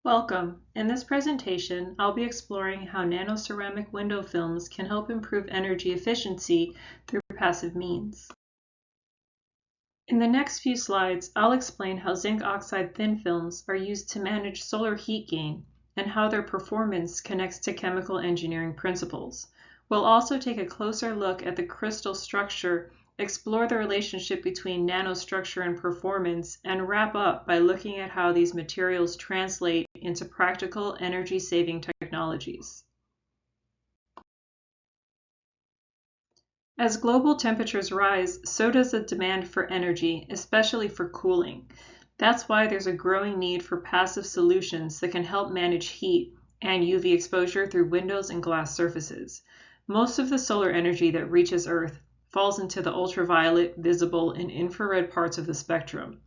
Welcome. In this presentation, I'll be exploring how nanoceramic window films can help improve energy efficiency through passive means. In the next few slides, I'll explain how zinc oxide thin films are used to manage solar heat gain and how their performance connects to chemical engineering principles. We'll also take a closer look at the crystal structure, explore the relationship between nanostructure and performance, and wrap up by looking at how these materials translate into practical energy-saving technologies. As global temperatures rise, so does the demand for energy, especially for cooling. That's why there's a growing need for passive solutions that can help manage heat and UV exposure through windows and glass surfaces. Most of the solar energy that reaches Earth falls into the ultraviolet, visible, and infrared parts of the spectrum.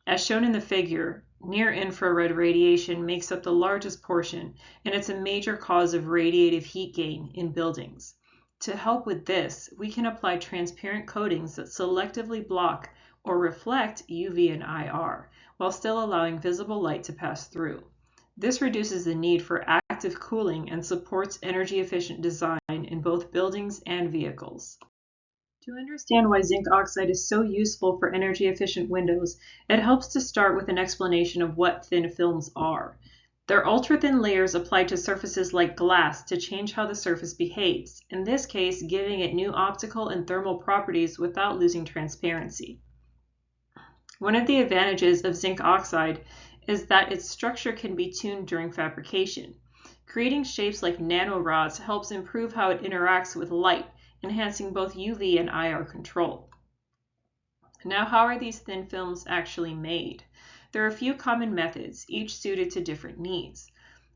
As shown in the figure, near-infrared radiation makes up the largest portion, and it's a major cause of radiative heat gain in buildings. To help with this, we can apply transparent coatings that selectively block or reflect UV and IR, while still allowing visible light to pass through. This reduces the need for active cooling and supports energy-efficient design in both buildings and vehicles. To understand why zinc oxide is so useful for energy-efficient windows, it helps to start with an explanation of what thin films are. They're ultra-thin layers applied to surfaces like glass to change how the surface behaves, in this case giving it new optical and thermal properties without losing transparency. One of the advantages of zinc oxide is that its structure can be tuned during fabrication. Creating shapes like nanorods helps improve how it interacts with light, enhancing both UV and IR control. Now, how are these thin films actually made? There are a few common methods, each suited to different needs.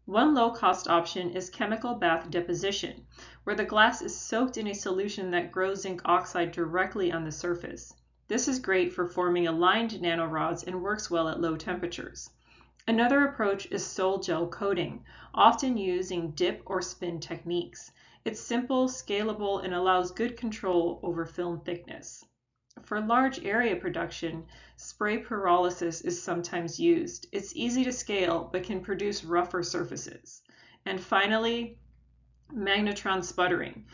One low-cost option is chemical bath deposition, where the glass is soaked in a solution that grows zinc oxide directly on the surface. This is great for forming aligned nanorods and works well at low temperatures. Another approach is sol gel coating, often using dip or spin techniques. It's simple, scalable, and allows good control over film thickness. For large area production, spray pyrolysis is sometimes used. It's easy to scale, but can produce rougher surfaces. And finally, magnetron sputtering.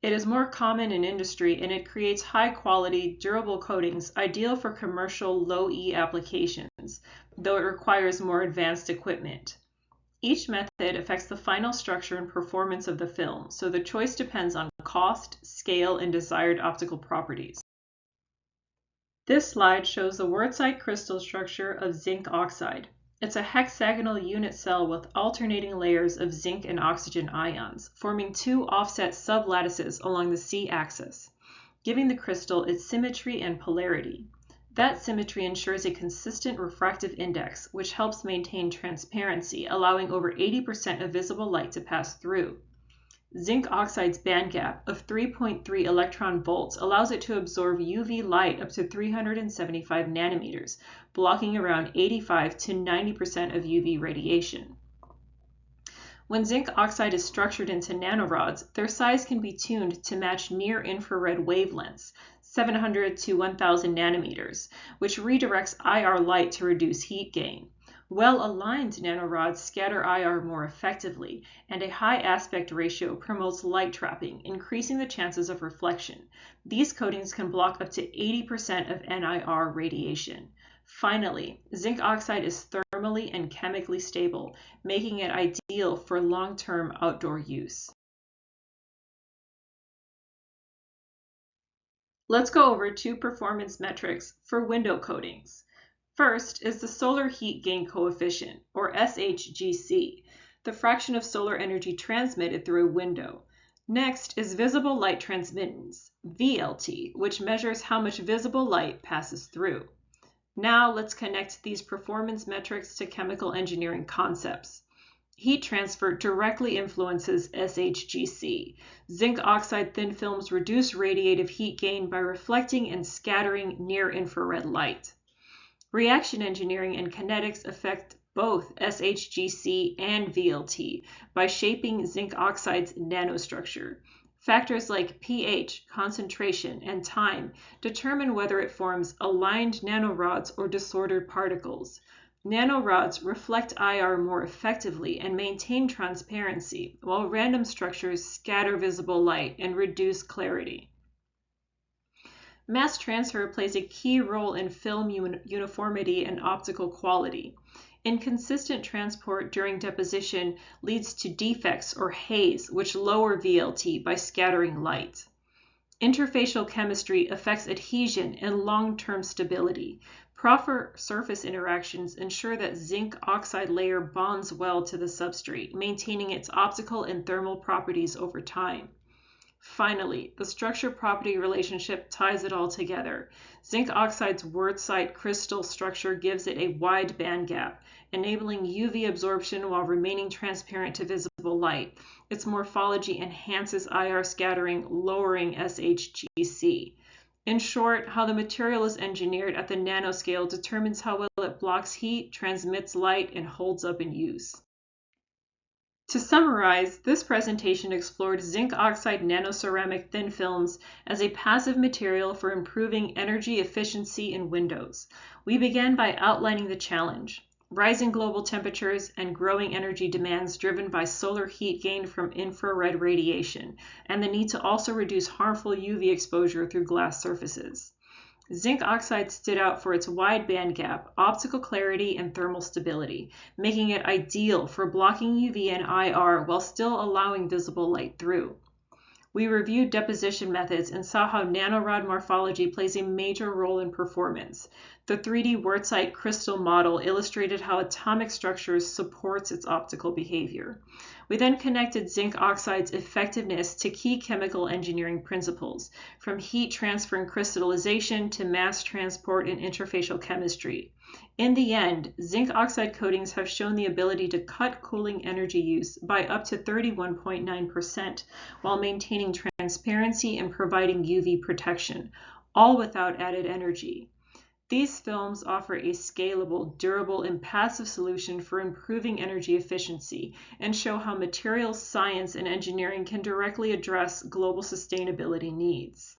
It is more common in industry, and it creates high-quality, durable coatings ideal for commercial low-E applications, though it requires more advanced equipment. Each method affects the final structure and performance of the film, so the choice depends on cost, scale, and desired optical properties. This slide shows the word-side crystal structure of zinc oxide. It's a hexagonal unit cell with alternating layers of zinc and oxygen ions, forming two offset sublattices along the C-axis, giving the crystal its symmetry and polarity. That symmetry ensures a consistent refractive index, which helps maintain transparency, allowing over 80% of visible light to pass through. Zinc oxide's band gap of 3.3 electron volts allows it to absorb UV light up to 375 nanometers, blocking around 85 to 90% of UV radiation. When zinc oxide is structured into nanorods, their size can be tuned to match near-infrared wavelengths, 700 to 1000 nanometers, which redirects IR light to reduce heat gain. Well-aligned nanorods scatter IR more effectively, and a high aspect ratio promotes light trapping, increasing the chances of reflection. These coatings can block up to 80% of NIR radiation. Finally, zinc oxide is thermally and chemically stable, making it ideal for long-term outdoor use. Let's go over two performance metrics for window coatings. First is the solar heat gain coefficient, or SHGC, the fraction of solar energy transmitted through a window. Next is visible light transmittance, VLT, which measures how much visible light passes through. Now let's connect these performance metrics to chemical engineering concepts. Heat transfer directly influences SHGC. Zinc oxide thin films reduce radiative heat gain by reflecting and scattering near-infrared light. Reaction engineering and kinetics affect both SHGC and VLT by shaping zinc oxide's nanostructure. Factors like pH, concentration, and time determine whether it forms aligned nanorods or disordered particles. Nanorods reflect IR more effectively and maintain transparency, while random structures scatter visible light and reduce clarity. Mass transfer plays a key role in film uniformity and optical quality. Inconsistent transport during deposition leads to defects or haze, which lower VLT by scattering light. Interfacial chemistry affects adhesion and long-term stability. Proper surface interactions ensure that zinc oxide layer bonds well to the substrate, maintaining its optical and thermal properties over time. Finally, the structure-property relationship ties it all together. Zinc oxide's wurtzite crystal structure gives it a wide band gap, enabling UV absorption while remaining transparent to visible light. Its morphology enhances IR scattering, lowering SHGC. In short, how the material is engineered at the nanoscale determines how well it blocks heat, transmits light, and holds up in use. To summarize, this presentation explored zinc oxide nanoceramic thin films as a passive material for improving energy efficiency in windows. We began by outlining the challenge: rising global temperatures and growing energy demands driven by solar heat gained from infrared radiation, and the need to also reduce harmful UV exposure through glass surfaces. Zinc oxide stood out for its wide band gap, optical clarity, and thermal stability, making it ideal for blocking UV and IR while still allowing visible light through. We reviewed deposition methods and saw how nanorod morphology plays a major role in performance. The 3D wurtzite crystal model illustrated how atomic structures supports its optical behavior. We then connected zinc oxide's effectiveness to key chemical engineering principles, from heat transfer and crystallization to mass transport and interfacial chemistry. In the end, zinc oxide coatings have shown the ability to cut cooling energy use by up to 31.9% while maintaining transparency and providing UV protection, all without added energy. These films offer a scalable, durable, and passive solution for improving energy efficiency and show how materials science and engineering can directly address global sustainability needs.